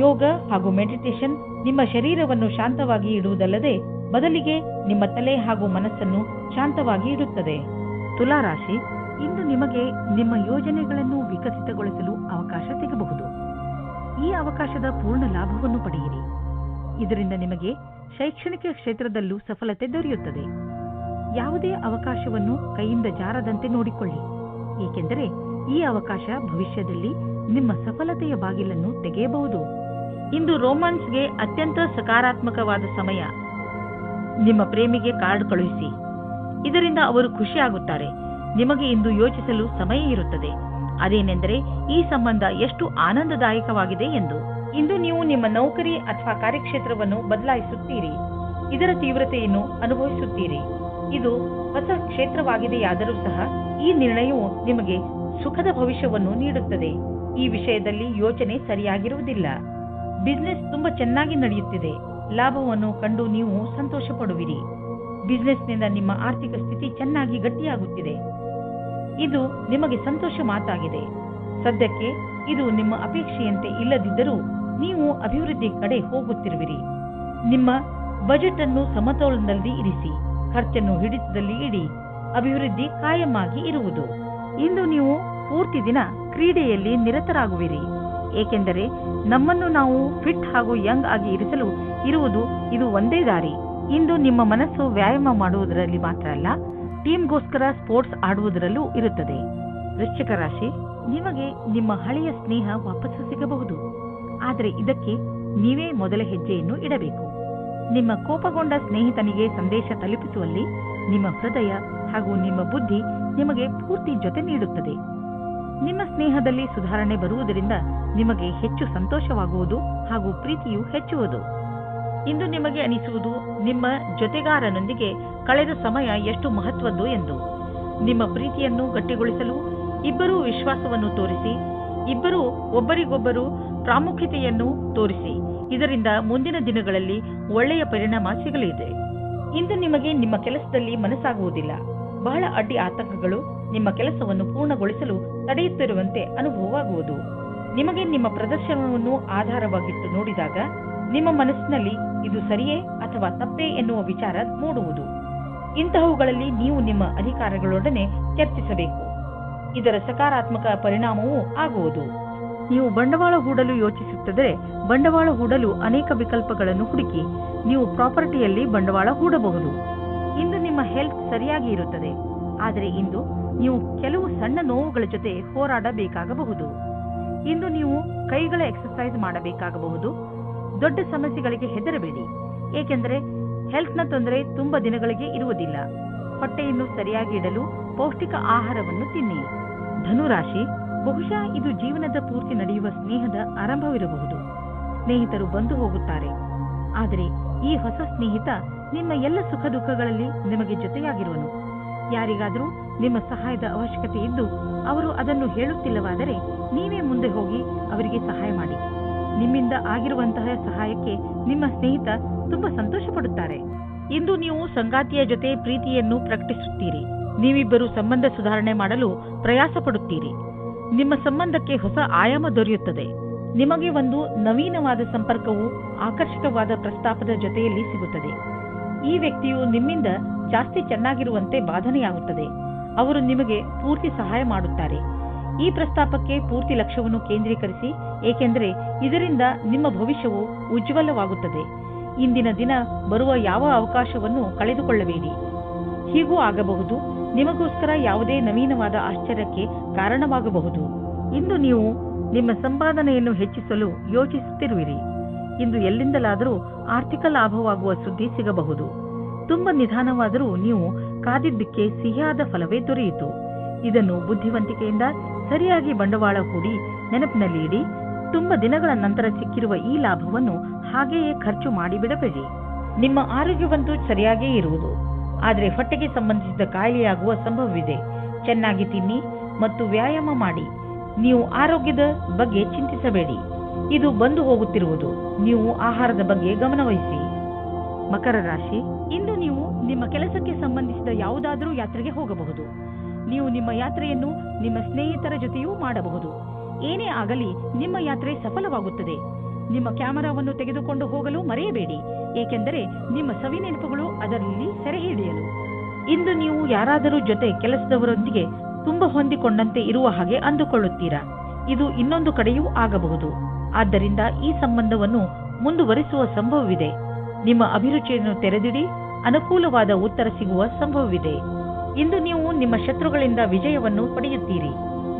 B: ಯೋಗ ಹಾಗೂ ಮೆಡಿಟೇಷನ್ ನಿಮ್ಮ ಶರೀರವನ್ನು ಶಾಂತವಾಗಿ ಇಡುವುದಲ್ಲದೆ ಬದಲಿಗೆ ನಿಮ್ಮ ತಲೆ ಹಾಗೂ ಮನಸ್ಸನ್ನು ಶಾಂತವಾಗಿ ಇಡುತ್ತದೆ. ತುಲಾ ರಾಶಿ, ಇಂದು ನಿಮಗೆ ನಿಮ್ಮ ಯೋಜನೆಗಳನ್ನು ವಿಕಸಿತಗೊಳಿಸಲು ಅವಕಾಶ ಸಿಗಬಹುದು. ಈ ಅವಕಾಶದ ಪೂರ್ಣ ಲಾಭವನ್ನು ಪಡೆಯಿರಿ. ಇದರಿಂದ ನಿಮಗೆ ಶೈಕ್ಷಣಿಕ ಕ್ಷೇತ್ರದಲ್ಲೂ ಸಫಲತೆ ದೊರೆಯುತ್ತದೆ. ಯಾವುದೇ ಅವಕಾಶವನ್ನು ಕೈಯಿಂದ ಜಾರದಂತೆ ನೋಡಿಕೊಳ್ಳಿ, ಏಕೆಂದರೆ ಈ ಅವಕಾಶ ಭವಿಷ್ಯದಲ್ಲಿ ನಿಮ್ಮ ಸಫಲತೆಯ ಬಾಗಿಲನ್ನು ತೆಗೆಯಬಹುದು. ಇಂದು ರೋಮಾನ್ಸ್ಗೆ ಅತ್ಯಂತ ಸಕಾರಾತ್ಮಕವಾದ ಸಮಯ. ನಿಮ್ಮ ಪ್ರೇಮಿಗೆ ಕಾರ್ಡ್ ಕಳುಹಿಸಿ, ಇದರಿಂದ ಅವರು ಖುಷಿಯಾಗುತ್ತಾರೆ. ನಿಮಗೆ ಇಂದು ಯೋಚಿಸಲು ಸಮಯ ಇರುತ್ತದೆ, ಅದೇನೆಂದರೆ ಈ ಸಂಬಂಧ ಎಷ್ಟು ಆನಂದದಾಯಕವಾಗಿದೆ ಎಂದು. ಇಂದು ನೀವು ನಿಮ್ಮ ನೌಕರಿ ಅಥವಾ ಕಾರ್ಯಕ್ಷೇತ್ರವನ್ನು ಬದಲಾಯಿಸುತ್ತೀರಿ, ಇದರ ತೀವ್ರತೆಯನ್ನು ಅನುಭವಿಸುತ್ತೀರಿ. ಇದು ಹೊಸ ಕ್ಷೇತ್ರವಾಗಿದೆಯಾದರೂ ಸಹ ಈ ನಿರ್ಣಯವು ನಿಮಗೆ ಸುಖದ ಭವಿಷ್ಯವನ್ನು ನೀಡುತ್ತದೆ. ಈ ವಿಷಯದಲ್ಲಿ ಯೋಚನೆ ಸರಿಯಾಗಿರುವುದಿಲ್ಲ. ಬಿಸಿನೆಸ್ ತುಂಬಾ ಚೆನ್ನಾಗಿ ನಡೆಯುತ್ತಿದೆ, ಲಾಭವನ್ನು ಕಂಡು ನೀವು ಸಂತೋಷ ಪಡುವಿರಿ. ಬಿಸಿನೆಸ್ನಿಂದ ನಿಮ್ಮ ಆರ್ಥಿಕ ಸ್ಥಿತಿ ಚೆನ್ನಾಗಿ ಗಟ್ಟಿಯಾಗುತ್ತಿದೆ. ಇದು ನಿಮಗೆ ಸಂತೋಷ ಮಾತಾಗಿದೆ. ಸದ್ಯಕ್ಕೆ ಇದು ನಿಮ್ಮ ಅಪೇಕ್ಷೆಯಂತೆ ಇಲ್ಲದಿದ್ದರೂ ನೀವು ಅಭಿವೃದ್ಧಿ ಕಡೆ ಹೋಗುತ್ತಿರುವಿರಿ. ನಿಮ್ಮ ಬಜೆಟ್ ಅನ್ನು ಸಮತೋಲನದಲ್ಲಿ ಇರಿಸಿ, ಖರ್ಚನ್ನು ಹಿಡಿತದಲ್ಲಿ ಇಡಿ. ಅಭಿವೃದ್ಧಿ ಕಾಯಮಾಗಿ ಇರುವುದು. ಇಂದು ನೀವು ಪೂರ್ತಿ ದಿನ ಕ್ರೀಡೆಯಲ್ಲಿ ನಿರತರಾಗುವಿರಿ, ಏಕೆಂದರೆ ನಮ್ಮನ್ನು ನಾವು ಫಿಟ್ ಹಾಗೂ ಯಂಗ್ ಆಗಿ ಇರಿಸಲು ಇದು ಒಂದೇ ದಾರಿ. ಇಂದು ನಿಮ್ಮ ಮನಸ್ಸು ವ್ಯಾಯಾಮ ಮಾಡುವುದರಲ್ಲಿ ಮಾತ್ರ ಅಲ್ಲ, ಟೀಮ್ಗೋಸ್ಕರ ಸ್ಪೋರ್ಟ್ಸ್ ಆಡುವುದರಲ್ಲೂ ಇರುತ್ತದೆ. ವೃಶ್ಚಿಕ ರಾಶಿ, ನಿಮಗೆ ನಿಮ್ಮ ಹಳೆಯ ಸ್ನೇಹ ವಾಪಸ್ಸು ಸಿಗಬಹುದು, ಆದರೆ ಇದಕ್ಕೆ ನೀವೇ ಮೊದಲ ಹೆಜ್ಜೆಯನ್ನು ಇಡಬೇಕು. ನಿಮ್ಮ ಕೋಪಗೊಂಡ ಸ್ನೇಹಿತನಿಗೆ ಸಂದೇಶ ತಲುಪಿಸುವಲ್ಲಿ ನಿಮ್ಮ ಹೃದಯ ಹಾಗೂ ನಿಮ್ಮ ಬುದ್ಧಿ ನಿಮಗೆ ಪೂರ್ತಿ ಜೊತೆ ನೀಡುತ್ತದೆ. ನಿಮ್ಮ ಸ್ನೇಹದಲ್ಲಿ ಸುಧಾರಣೆ ಬರುವುದರಿಂದ ನಿಮಗೆ ಹೆಚ್ಚು ಸಂತೋಷವಾಗುವುದು ಹಾಗೂ ಪ್ರೀತಿಯು ಹೆಚ್ಚುವುದು. ಇಂದು ನಿಮಗೆ ಅನಿಸುವುದು ನಿಮ್ಮ ಜೊತೆಗಾರನೊಂದಿಗೆ ಕಳೆದ ಸಮಯ ಎಷ್ಟು ಮಹತ್ವದ್ದು ಎಂದು. ನಿಮ್ಮ ಪ್ರೀತಿಯನ್ನು ಗಟ್ಟಿಗೊಳಿಸಲು ಇಬ್ಬರೂ ವಿಶ್ವಾಸವನ್ನು ತೋರಿಸಿ, ಇಬ್ಬರೂ ಒಬ್ಬರಿಗೊಬ್ಬರು ಪ್ರಾಮುಖ್ಯತೆಯನ್ನು ತೋರಿಸಿ. ಇದರಿಂದ ಮುಂದಿನ ದಿನಗಳಲ್ಲಿ ಒಳ್ಳೆಯ ಪರಿಣಾಮ ಸಿಗಲಿದೆ. ಇಂದು ನಿಮಗೆ ನಿಮ್ಮ ಕೆಲಸದಲ್ಲಿ ಮನಸ್ಸಾಗುವುದಿಲ್ಲ. ಬಹಳ ಅಡ್ಡಿ ಆತಂಕಗಳು ನಿಮ್ಮ ಕೆಲಸವನ್ನು ಪೂರ್ಣಗೊಳಿಸಲು ತಡೆಯುತ್ತಿರುವಂತೆ ಅನುಭವವಾಗುವುದು. ನಿಮಗೆ ನಿಮ್ಮ ಪ್ರದರ್ಶನವನ್ನು ಆಧಾರವಾಗಿಟ್ಟು ನೋಡಿದಾಗ ನಿಮ್ಮ ಮನಸ್ಸಿನಲ್ಲಿ ಇದು ಸರಿಯೇ ಅಥವಾ ತಪ್ಪೇ ಎನ್ನುವ ವಿಚಾರ ಮೂಡುವುದು. ಇಂತಹವುಗಳಲ್ಲಿ ನೀವು ನಿಮ್ಮ ಅಧಿಕಾರಿಗಳೊಡನೆ ಚರ್ಚಿಸಬೇಕು. ಇದರ ಸಕಾರಾತ್ಮಕ ಪರಿಣಾಮವೂ ಆಗುವುದು. ನೀವು ಬಂಡವಾಳ ಹೂಡಲು ಯೋಚಿಸುತ್ತಿದ್ದರೆ ಬಂಡವಾಳ ಹೂಡಲು ಅನೇಕ ವಿಕಲ್ಪಗಳನ್ನು ಹುಡುಕಿ ನೀವು ಪ್ರಾಪರ್ಟಿಯಲ್ಲಿ ಬಂಡವಾಳ ಹೂಡಬಹುದು. ಇಂದು ನಿಮ್ಮ ಹೆಲ್ತ್ ಸರಿಯಾಗಿ ಇರುತ್ತದೆ, ಆದರೆ ಇಂದು ನೀವು ಕೆಲವು ಸಣ್ಣ ನೋವುಗಳ ಜೊತೆ ಹೋರಾಡಬೇಕಾಗಬಹುದು. ಇಂದು ನೀವು ಕೈಗಳ ಎಕ್ಸರ್ಸೈಸ್ ಮಾಡಬೇಕಾಗಬಹುದು. ದೊಡ್ಡ ಸಮಸ್ಯೆಗಳಿಗೆ ಹೆದರಬೇಡಿ, ಏಕೆಂದರೆ ಹೆಲ್ತ್ನ ತೊಂದರೆ ತುಂಬಾ ದಿನಗಳಿಗೆ ಇರುವುದಿಲ್ಲ. ಹೊಟ್ಟೆಯನ್ನು ಸರಿಯಾಗಿ ಇಡಲು ಪೌಷ್ಟಿಕ ಆಹಾರವನ್ನು ತಿನ್ನಿ. ಧನುರಾಶಿ, ಬಹುಶಃ ಇದು ಜೀವನದ ಪೂರ್ತಿ ನಡೆಯುವ ಸ್ನೇಹದ ಆರಂಭವಿರಬಹುದು. ಸ್ನೇಹಿತರು ಬಂದು ಹೋಗುತ್ತಾರೆ, ಆದರೆ ಈ ಹೊಸ ಸ್ನೇಹಿತ ನಿಮ್ಮ ಎಲ್ಲ ಸುಖ ದುಃಖಗಳಲ್ಲಿ ನಿಮಗೆ ಜೊತೆಯಾಗಿರುವನು. ಯಾರಿಗಾದರೂ ನಿಮ್ಮ ಸಹಾಯದ ಅವಶ್ಯಕತೆ ಇದ್ದು ಅವರು ಅದನ್ನು ಹೇಳುತ್ತಿಲ್ಲವಾದರೆ ನೀವೇ ಮುಂದೆ ಹೋಗಿ ಅವರಿಗೆ ಸಹಾಯ ಮಾಡಿ. ನಿಮ್ಮಿಂದ ಆಗಿರುವಂತಹ ಸಹಾಯಕ್ಕೆ ನಿಮ್ಮ ಸ್ನೇಹಿತ ತುಂಬಾ ಸಂತೋಷ ಪಡುತ್ತಾರೆ. ಇಂದು ನೀವು ಸಂಗಾತಿಯ ಜೊತೆ ಪ್ರೀತಿಯನ್ನು ಪ್ರಕಟಿಸುತ್ತೀರಿ. ನೀವಿಬ್ಬರು ಸಂಬಂಧ ಸುಧಾರಣೆ ಮಾಡಲು ಪ್ರಯಾಸ ಪಡುತ್ತೀರಿ. ನಿಮ್ಮ ಸಂಬಂಧಕ್ಕೆ ಹೊಸ ಆಯಾಮ ದೊರೆಯುತ್ತದೆ. ನಿಮಗೆ ಒಂದು ನವೀನವಾದ ಸಂಪರ್ಕವು ಆಕರ್ಷಕವಾದ ಪ್ರಸ್ತಾಪದ ಜೊತೆಯಲ್ಲಿ ಸಿಗುತ್ತದೆ. ಈ ವ್ಯಕ್ತಿಯು ನಿಮ್ಮಿಂದ ಜಾಸ್ತಿ ಚೆನ್ನಾಗಿರುವಂತೆ ಬಾಧನೆಯಾಗುತ್ತದೆ. ಅವರು ನಿಮಗೆ ಪೂರ್ತಿ ಸಹಾಯ ಮಾಡುತ್ತಾರೆ. ಈ ಪ್ರಸ್ತಾಪಕ್ಕೆ ಪೂರ್ತಿ ಲಕ್ಷ್ಯವನ್ನು ಕೇಂದ್ರೀಕರಿಸಿ, ಏಕೆಂದರೆ ಇದರಿಂದ ನಿಮ್ಮ ಭವಿಷ್ಯವು ಉಜ್ವಲವಾಗುತ್ತದೆ. ಇಂದಿನ ದಿನ ಬರುವ ಯಾವ ಅವಕಾಶವನ್ನು ಕಳೆದುಕೊಳ್ಳಬೇಡಿ. ಹೀಗೂ ಆಗಬಹುದು, ನಿಮಗೋಸ್ಕರ ಯಾವುದೇ ನವೀನವಾದ ಆಶ್ಚರ್ಯಕ್ಕೆ ಕಾರಣವಾಗಬಹುದು. ಇಂದು ನೀವು ನಿಮ್ಮ ಸಂಪಾದನೆಯನ್ನು ಹೆಚ್ಚಿಸಲು ಯೋಚಿಸುತ್ತಿರುವಿರಿ. ಇಂದು ಎಲ್ಲಿಂದಲಾದರೂ ಆರ್ಥಿಕ ಲಾಭವಾಗುವ ಸುದ್ದಿ ಸಿಗಬಹುದು. ತುಂಬಾ ನಿಧಾನವಾದರೂ ನೀವು ಕಾದಿದ್ದಕ್ಕೆ ಸಿಹಿಯಾದ ಫಲವೇ ದೊರೆಯಿತು. ಇದನ್ನು ಬುದ್ಧಿವಂತಿಕೆಯಿಂದ ಸರಿಯಾಗಿ ಬಂಡವಾಳ ಹೂಡಿ ನೆನಪಿನಲ್ಲಿ ಇಡಿ. ತುಂಬಾ ದಿನಗಳ ನಂತರ ಸಿಕ್ಕಿರುವ ಈ ಲಾಭವನ್ನು ಹಾಗೆಯೇ ಖರ್ಚು ಮಾಡಿಬಿಡಬೇಡಿ. ನಿಮ್ಮ ಆರೋಗ್ಯವಂತೂ ಸರಿಯಾಗೇ ಇರುವುದು, ಆದರೆ ಹೊಟ್ಟೆಗೆ ಸಂಬಂಧಿಸಿದ ಕಾಯಿಲೆಯಾಗುವ ಸಂಭವವಿದೆ. ಚೆನ್ನಾಗಿ ತಿನ್ನಿ ಮತ್ತು ವ್ಯಾಯಾಮ ಮಾಡಿ. ನೀವು ಆರೋಗ್ಯದ ಬಗ್ಗೆ ಚಿಂತಿಸಬೇಡಿ, ಇದು ಬಂದು ಹೋಗುತ್ತಿರುವುದು. ನೀವು ಆಹಾರದ ಬಗ್ಗೆ ಗಮನವಹಿಸಿ. ಮಕರ ರಾಶಿ, ಇಂದು ನೀವು ನಿಮ್ಮ ಕೆಲಸಕ್ಕೆ ಸಂಬಂಧಿಸಿದ ಯಾವುದಾದರೂ ಯಾತ್ರೆಗೆ ಹೋಗಬಹುದು. ನೀವು ನಿಮ್ಮ ಯಾತ್ರೆಯನ್ನು ನಿಮ್ಮ ಸ್ನೇಹಿತರ ಜೊತೆಯೂ ಮಾಡಬಹುದು. ಏನೇ ಆಗಲಿ ನಿಮ್ಮ ಯಾತ್ರೆ ಸಫಲವಾಗುತ್ತದೆ. ನಿಮ್ಮ ಕ್ಯಾಮೆರಾವನ್ನು ತೆಗೆದುಕೊಂಡು ಹೋಗಲು ಮರೆಯಬೇಡಿ, ಏಕೆಂದರೆ ನಿಮ್ಮ ಸವಿ ನೆನಪುಗಳು ಅದರಲ್ಲಿ ಸೆರೆ ಹಿಡಿಯಲು. ಇಂದು ನೀವು ಯಾರಾದರೂ ಜೊತೆ ಕೆಲಸದವರೊಂದಿಗೆ ತುಂಬಾ ಹೊಂದಿಕೊಂಡಂತೆ ಇರುವ ಹಾಗೆ ಅಂದುಕೊಳ್ಳುತ್ತೀರಾ. ಇದು ಇನ್ನೊಂದು ಕಡೆಯೂ ಆಗಬಹುದು. ಆದ್ದರಿಂದ ಈ ಸಂಬಂಧವನ್ನು ಮುಂದುವರಿಸುವ ಸಂಭವವಿದೆ. ನಿಮ್ಮ ಅಭಿರುಚಿಯನ್ನು ತೆರೆದಿಡಿ, ಅನುಕೂಲವಾದ ಉತ್ತರ ಸಿಗುವ ಸಂಭವವಿದೆ. ಇಂದು ನೀವು ನಿಮ್ಮ ಶತ್ರುಗಳಿಂದ ವಿಜಯವನ್ನು ಪಡೆಯುತ್ತೀರಿ.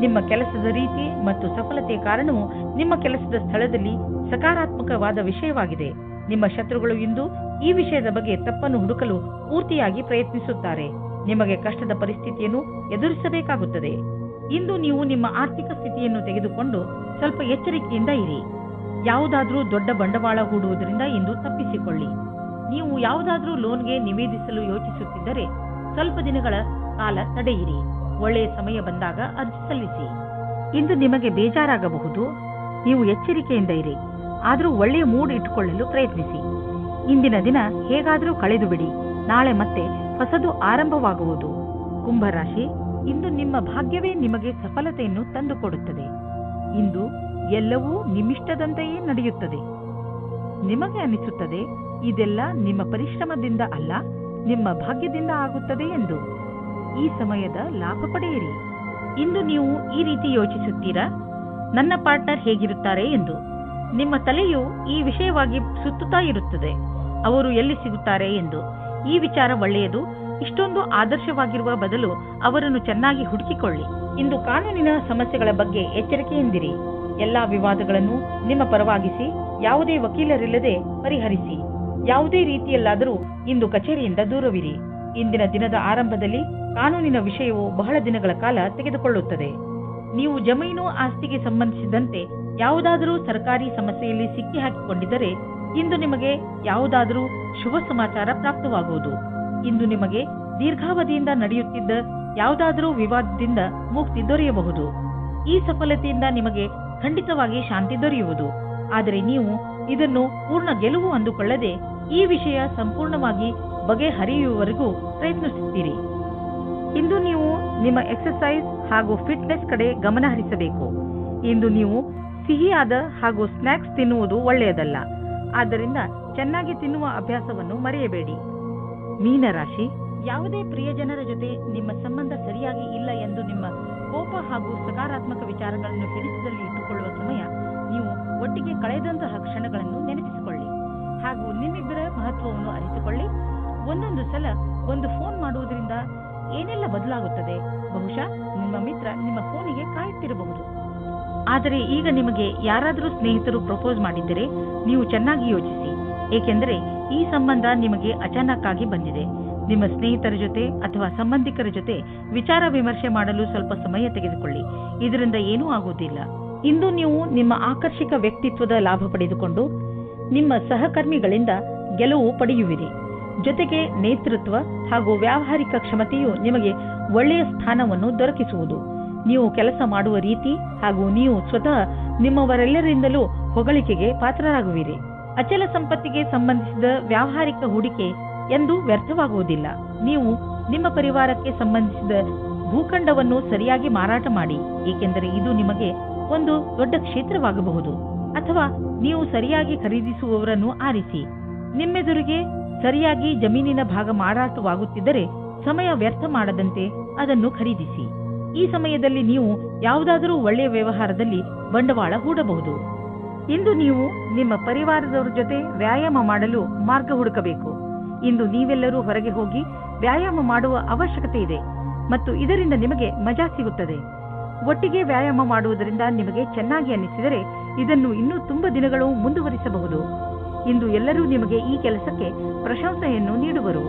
B: ನಿಮ್ಮ ಕೆಲಸದ ರೀತಿ ಮತ್ತು ಸಫಲತೆಯ ಕಾರಣವು ನಿಮ್ಮ ಕೆಲಸದ ಸ್ಥಳದಲ್ಲಿ ಸಕಾರಾತ್ಮಕವಾದ ವಿಷಯವಾಗಿದೆ. ನಿಮ್ಮ ಶತ್ರುಗಳು ಇಂದು ಈ ವಿಷಯದ ಬಗ್ಗೆ ತಪ್ಪನ್ನು ಹುಡುಕಲು ಪೂರ್ತಿಯಾಗಿ ಪ್ರಯತ್ನಿಸುತ್ತಾರೆ. ನಿಮಗೆ ಕಷ್ಟದ ಪರಿಸ್ಥಿತಿಯನ್ನು ಎದುರಿಸಬೇಕಾಗುತ್ತದೆ. ಇಂದು ನೀವು ನಿಮ್ಮ ಆರ್ಥಿಕ ಸ್ಥಿತಿಯನ್ನು ತೆಗೆದುಕೊಂಡು ಸ್ವಲ್ಪ ಎಚ್ಚರಿಕೆಯಿಂದ ಇರಿ. ಯಾವುದಾದ್ರೂ ದೊಡ್ಡ ಬಂಡವಾಳ ಹೂಡುವುದರಿಂದ ಇಂದು ತಪ್ಪಿಸಿಕೊಳ್ಳಿ. ನೀವು ಯಾವುದಾದ್ರೂ ಲೋನ್ಗೆ ನಿವೇದಿಸಲು ಯೋಚಿಸುತ್ತಿದ್ದರೆ ಸ್ವಲ್ಪ ದಿನಗಳ ಕಾಲ ತಡೆಯಿರಿ. ಒಳ್ಳೆಯ ಸಮಯ ಬಂದಾಗ ಅರ್ಜಿ ಸಲ್ಲಿಸಿ. ಇಂದು ನಿಮಗೆ ಬೇಜಾರಾಗಬಹುದು. ನೀವು ಎಚ್ಚರಿಕೆಯಿಂದ ಇರಿ, ಆದರೂ ಒಳ್ಳೆಯ ಮೂಡ್ ಇಟ್ಟುಕೊಳ್ಳಲು ಪ್ರಯತ್ನಿಸಿ. ಇಂದಿನ ದಿನ ಹೇಗಾದರೂ ಕಳೆದು ಬಿಡಿ. ನಾಳೆ ಮತ್ತೆ ಹೊಸದು ಆರಂಭವಾಗುವುದು. ಕುಂಭರಾಶಿ, ಇಂದು ನಿಮ್ಮ ಭಾಗ್ಯವೇ ನಿಮಗೆ ಸಫಲತೆಯನ್ನು ತಂದುಕೊಡುತ್ತದೆ. ಇಂದು ಎಲ್ಲವೂ ನಿಮ್ಮಿಷ್ಟದಂತೆಯೇ ನಡೆಯುತ್ತದೆ. ನಿಮಗೆ ಅನಿಸುತ್ತದೆ ಇದೆಲ್ಲ ನಿಮ್ಮ ಪರಿಶ್ರಮದಿಂದ ಅಲ್ಲ, ನಿಮ್ಮ ಭಾಗ್ಯದಿಂದ ಆಗುತ್ತದೆ ಎಂದು. ಈ ಸಮಯದ ಲಾಭ ಪಡೆಯಿರಿ. ಇಂದು ನೀವು ಈ ರೀತಿ ಯೋಚಿಸುತ್ತೀರಾ, ನನ್ನ ಪಾರ್ಟ್ನರ್ ಹೇಗಿರುತ್ತಾರೆ ಎಂದು. ನಿಮ್ಮ ತಲೆಯು ಈ ವಿಷಯವಾಗಿ ಸುತ್ತುತ್ತಾ ಇರುತ್ತದೆ, ಅವರು ಎಲ್ಲಿ ಸಿಗುತ್ತಾರೆ ಎಂದು. ಈ ವಿಚಾರ ಒಳ್ಳೆಯದು. ಇಷ್ಟೊಂದು ಆದರ್ಶವಾಗಿರುವ ಬದಲು ಅವರನ್ನು ಚೆನ್ನಾಗಿ ಹುಡುಕಿಕೊಳ್ಳಿ. ಇಂದು ಕಾನೂನಿನ ಸಮಸ್ಯೆಗಳ ಬಗ್ಗೆ ಎಚ್ಚರಿಕೆಯಿಂದಿರಿ. ಎಲ್ಲಾ ವಿವಾದಗಳನ್ನು ನಿಮ್ಮ ಪರವಾಗಿಸಿ ಯಾವುದೇ ವಕೀಲರಿಲ್ಲದೆ ಪರಿಹರಿಸಿ. ಯಾವುದೇ ರೀತಿಯಲ್ಲಾದರೂ ಇಂದು ಕಚೇರಿಯಿಂದ ದೂರವಿರಿ. ಇಂದಿನ ದಿನದ ಆರಂಭದಲ್ಲಿ ಕಾನೂನಿನ ವಿಷಯವು ಬಹಳ ದಿನಗಳ ಕಾಲ ತೆಗೆದುಕೊಳ್ಳುತ್ತದೆ. ನೀವು ಜಮೀನು ಆಸ್ತಿಗೆ ಸಂಬಂಧಿಸಿದಂತೆ ಯಾವುದಾದರೂ ಸರ್ಕಾರಿ ಸಮಸ್ಯೆಯಲ್ಲಿ ಸಿಕ್ಕಿ ಹಾಕಿಕೊಂಡಿದ್ದರೆ ಇಂದು ನಿಮಗೆ ಯಾವುದಾದರೂ ಶುಭ ಸಮಾಚಾರ ಪ್ರಾಪ್ತವಾಗುವುದು. ಇಂದು ನಿಮಗೆ ದೀರ್ಘಾವಧಿಯಿಂದ ನಡೆಯುತ್ತಿದ್ದ ಯಾವುದಾದರೂ ವಿವಾದದಿಂದ ಮುಕ್ತಿ ದೊರೆಯಬಹುದು. ಈ ಸಫಲತೆಯಿಂದ ನಿಮಗೆ ಖಂಡಿತವಾಗಿ ಶಾಂತಿ ದೊರೆಯುವುದು. ಆದರೆ ನೀವು ಇದನ್ನು ಪೂರ್ಣ ಗೆಲುವು ಅಂದುಕೊಳ್ಳದೆ ಈ ವಿಷಯ ಸಂಪೂರ್ಣವಾಗಿ ಬಗೆಹರಿಯುವವರೆಗೂ ಪ್ರಯತ್ನಿಸುತ್ತೀರಿ. ಇಂದು ನೀವು ನಿಮ್ಮ ಎಕ್ಸರ್ಸೈಸ್ ಹಾಗೂ ಫಿಟ್ನೆಸ್ ಕಡೆ ಗಮನ ಹರಿಸಬೇಕು. ಇಂದು ನೀವು ಸಿಹಿಯಾದ ಹಾಗೂ ಸ್ನ್ಯಾಕ್ಸ್ ತಿನ್ನುವುದು ಒಳ್ಳೆಯದಲ್ಲ. ಆದ್ದರಿಂದ ಚೆನ್ನಾಗಿ ತಿನ್ನುವ ಅಭ್ಯಾಸವನ್ನು ಮರೆಯಬೇಡಿ. ಮೀನರಾಶಿ, ಯಾವುದೇ ಪ್ರಿಯಜನರ ಜೊತೆ ನಿಮ್ಮ ಸಂಬಂಧ ಸರಿಯಾಗಿ ಇಲ್ಲ ಎಂದು ನಿಮ್ಮ ಕೋಪ ಹಾಗೂ ಸಕಾರಾತ್ಮಕ ವಿಚಾರಗಳನ್ನು ಹಿಡಿತದಲ್ಲಿ ಇಟ್ಟುಕೊಳ್ಳುವ ಸಮಯ. ನೀವು ಒಟ್ಟಿಗೆ ಕಳೆದಂತಹ ಕ್ಷಣಗಳನ್ನು ನೆನಪಿಸಿಕೊಳ್ಳಿ ಹಾಗೂ ನಿಮ್ಮಿಬ್ಬರ ಮಹತ್ವವನ್ನು ಅರಿತುಕೊಳ್ಳಿ. ಒಂದೊಂದು ಸಲ ಒಂದು ಫೋನ್ ಮಾಡುವುದರಿಂದ ಏನೆಲ್ಲ ಬದಲಾಗುತ್ತದೆ. ಬಹುಶಃ ನಿಮ್ಮ ಮಿತ್ರ ನಿಮ್ಮ ಫೋನಿಗೆ ಕಾಯುತ್ತಿರಬಹುದು. ಆದರೆ ಈಗ ನಿಮಗೆ ಯಾರಾದರೂ ಸ್ನೇಹಿತರು ಪ್ರಪೋಸ್ ಮಾಡಿದ್ದರೆ ನೀವು ಚೆನ್ನಾಗಿ ಯೋಚಿಸಿ, ಏಕೆಂದರೆ ಈ ಸಂಬಂಧ ನಿಮಗೆ ಅಚಾನಕ್ ಆಗಿ ಬಂದಿದೆ. ನಿಮ್ಮ ಸ್ನೇಹಿತರ ಜೊತೆ ಅಥವಾ ಸಂಬಂಧಿಕರ ಜೊತೆ ವಿಚಾರ ವಿಮರ್ಶೆ ಮಾಡಲು ಸ್ವಲ್ಪ ಸಮಯ ತೆಗೆದುಕೊಳ್ಳಿ. ಇದರಿಂದ ಏನೂ ಆಗುವುದಿಲ್ಲ. ಇಂದು ನೀವು ನಿಮ್ಮ ಆಕರ್ಷಕ ವ್ಯಕ್ತಿತ್ವದ ಲಾಭ ಪಡೆದುಕೊಂಡು ನಿಮ್ಮ ಸಹಕರ್ಮಿಗಳಿಂದ ಗೆಲುವು ಪಡೆಯುವಿರಿ. ಜೊತೆಗೆ ನೇತೃತ್ವ ಹಾಗೂ ವ್ಯಾವಹಾರಿಕ ಕ್ಷಮತೆಯು ನಿಮಗೆ ಒಳ್ಳೆಯ ಸ್ಥಾನವನ್ನು ದೊರಕಿಸುವುದು. ನೀವು ಕೆಲಸ ಮಾಡುವ ರೀತಿ ಹಾಗೂ ನೀವು ಸ್ವತಃ ನಿಮ್ಮವರೆಲ್ಲರಿಂದಲೂ ಹೊಗಳಿಕೆಗೆ ಪಾತ್ರರಾಗುವಿರಿ. ಅಚಲ ಸಂಪತ್ತಿಗೆ ಸಂಬಂಧಿಸಿದ ವ್ಯಾವಹಾರಿಕ ಹೂಡಿಕೆ ಎಂದು ವ್ಯರ್ಥವಾಗುವುದಿಲ್ಲ. ನೀವು ನಿಮ್ಮ ಪರಿವಾರಕ್ಕೆ ಸಂಬಂಧಿಸಿದ ಭೂಖಂಡವನ್ನು ಸರಿಯಾಗಿ ಮಾರಾಟ ಮಾಡಿ, ಏಕೆಂದರೆ ಇದು ನಿಮಗೆ ಒಂದು ದೊಡ್ಡ ಕ್ಷೇತ್ರವಾಗಬಹುದು. ಅಥವಾ ನೀವು ಸರಿಯಾಗಿ ಖರೀದಿಸುವವರನ್ನು ಆರಿಸಿ. ನಿಮ್ಮೆದುರಿಗೆ ಸರಿಯಾಗಿ ಜಮೀನಿನ ಭಾಗ ಮಾರಾಟವಾಗುತ್ತಿದ್ದರೆ ಸಮಯ ವ್ಯರ್ಥ ಮಾಡದಂತೆ ಅದನ್ನು ಖರೀದಿಸಿ. ಈ ಸಮಯದಲ್ಲಿ ನೀವು ಯಾವುದಾದರೂ ಒಳ್ಳೆಯ ವ್ಯವಹಾರದಲ್ಲಿ ಬಂಡವಾಳ ಹೂಡಬಹುದು. ಇಂದು ನೀವು ನಿಮ್ಮ ಪರಿವಾರದವರ ಜೊತೆ ವ್ಯಾಯಾಮ ಮಾಡಲು ಮಾರ್ಗ ಹುಡುಕಬೇಕು. ಇಂದು ನೀವೆಲ್ಲರೂ ಹೊರಗೆ ಹೋಗಿ ವ್ಯಾಯಾಮ ಮಾಡುವ ಅವಶ್ಯಕತೆ ಇದೆ ಮತ್ತು ಇದರಿಂದ ನಿಮಗೆ ಮಜಾ ಸಿಗುತ್ತದೆ. ಒಟ್ಟಿಗೆ ವ್ಯಾಯಾಮ ಮಾಡುವುದರಿಂದ ನಿಮಗೆ ಚೆನ್ನಾಗಿ ಅನ್ನಿಸಿದರೆ ಇದನ್ನು ಇನ್ನೂ ತುಂಬಾ ದಿನಗಳು ಮುಂದುವರಿಸಬಹುದು. ಇಂದು ಎಲ್ಲರೂ ನಿಮಗೆ ಈ ಕೆಲಸಕ್ಕೆ ಪ್ರಶಂಸೆಯನ್ನು ನೀಡುವರು.